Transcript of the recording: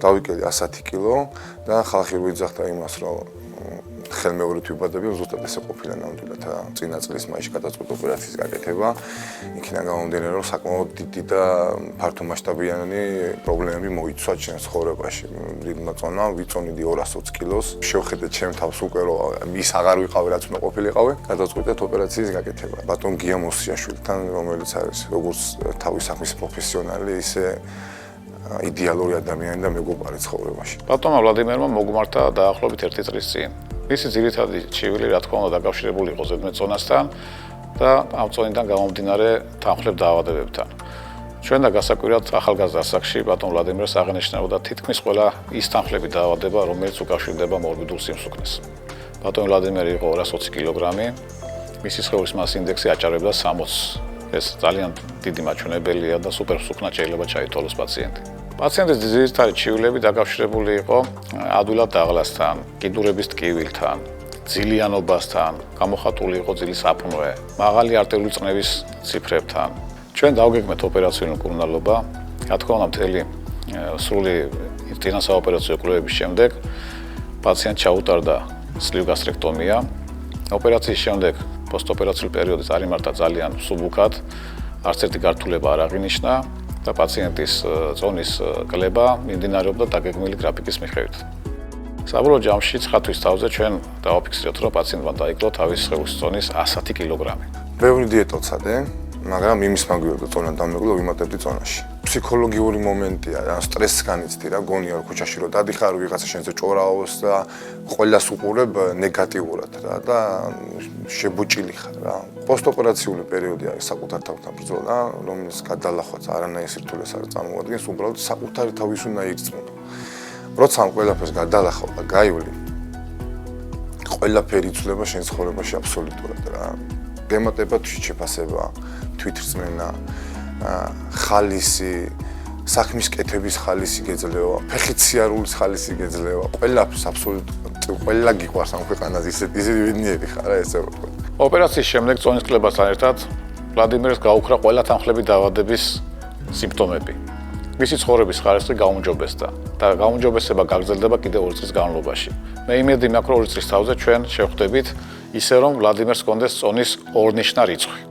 დავიკელი 110 კილო და ხალხი რო იძახდა იმას, რომ ხელმეორედ ვიბადები, ზუსტად ესე ყოფილა ნამდვილად წინა წლის მაისში გადაწყვეტა ოპერაციის გაკეთება. იქიდან გამომდინარე, რომ საკმაოდ დიდი და ფართომასშტაბიანი პრობლემები მოიცვა ჩემს ცხოვრებაში. მდიდრმა წონა, ვიწონიდი 220 კილოს. შევხედეთ ჩემ თავს უკვე რომ ის აღარ ვიყავი, რაც უნდა ყოფილიყავი. გადაწყვეტეთ ოპერაციის გაკეთება. ბატონ გია მოსიაშვილთან, რომელიც არის როგორც თავის საქმის პროფესიონალი, ისე იდეალური ადამიანი და მეგობარი ცხოვრებაში. ბატონმა ვლადიმერმა მოგმართა დაახლოებით 1 წლის წინ. მისი ძირითადი ჩივილი, რა თქმა უნდა, დაკავშირებული იყო ზედმეტწონასთან და ამ წონიდან გამომდინარე თანხმლებ დაავადებებთან. ჩვენ და გასაკვირად ახალგაზრდა ასაკში ბატონ ვლადიმერს აღენიშნებოდა თითქმის ყველა ის თანხლები დაავადება, რომელიც უკავშირდება მორბიდულ სიმსუქნეს. ბატონ ვლადიმერი იყო 220 კილოგრამი, მისი სხეულის მასის ინდექსი აჭარბდა 60. ეს ძალიან დიდი მაჩვენებელია და სუპერსუქნად შეიძლება ჩაითვალოს პაციენტი. პაციენტის ძირითადი ჩივილები დაკავშირებული იყო ადვილად დაღლასთან, კიდურების ტკივილთან, ძილიანობასთან, გამოხატული იყო ძილის აფრნვე, მაღალი არტერიული წნევის ციფრებთან. ჩვენ დავგეგმეთ ოპერაციული მკურნალობა, რა თქმა უნდა, მთელი სრული წინასაოპერაციო კვლევების შემდეგ პაციენტს ჩაუტარდა სლივ გასტრექტომია. ოპერაციის შემდეგ პოსტოპერაციული პერიოდი წარიმართა ძალიან სუბუქად, არც ერთი გართულება არ აღინიშნა და პაციენტის წონის კლება მიმდინარეობდა დაგეგმილი გრაფიკის მიხედვით. საბოლოო ჯამში 9 თვის თავზე ჩვენ დავაფიქსირეთ, რომ პაციენტმა დაიკლო თავის სხეულის წონის 110 კილოგრამი. ბევრი დიეტა ვცადე, მაგრამ იმის მაგივრად წონა დამეკლო, ვიმატებდი წონაში. ფსიქოლოგიური მომენტია, რა სტრესს განიცდი რა, გონია რომ ქუჩაში რომ დადიხარ, ვიღაცა შენზე ჭორაობს და ყველას უყურებ ნეგატიურად რა და შებუჭილი ხარ რა. პოსტოპერაციული პერიოდი არის საკუთარ თავთან ბრძოლა, რომელიც გადალახვაც არანაირ სირთულეს არ წარმოადგენს, უბრალოდ საკუთარი თავის უნდა იგრძნო. როცა ამ ყველაფერს გადალახავ და გაივლი, ყველაფერი იცვლება შენ ცხოვრებაში აბსოლუტურად რა. გემატება თვითშეფასება, თვითრწმენა, ხალისი, საქმის კეთების ხალისი გეძლევა, ფეხით სიარულის ხალისი გეძლევა, ყველაფერს აბსოლუტურად ყველა გიყვარს ამ ქვეყანაზე ისეთი ვინიერი ხარ რა ესე რომ. ოპერაციის შემდეგ წონის კლებასთან ერთად ვლადიმერს გაუქრა ყველა თანხლები დაავადების სიმპტომები. მისი ცხოვრების ხარისხი გაუმჯობესდა და გაუმჯობესება გაგრძელდება კიდევ 2 წლის განმავლობაში. მე იმედი მაქვს, რომ 2 წლის თავზე ჩვენ შევხვდებით ისე რომ ვლადიმერს ჰქონდეს წონის ორნიშნა რიცხვი.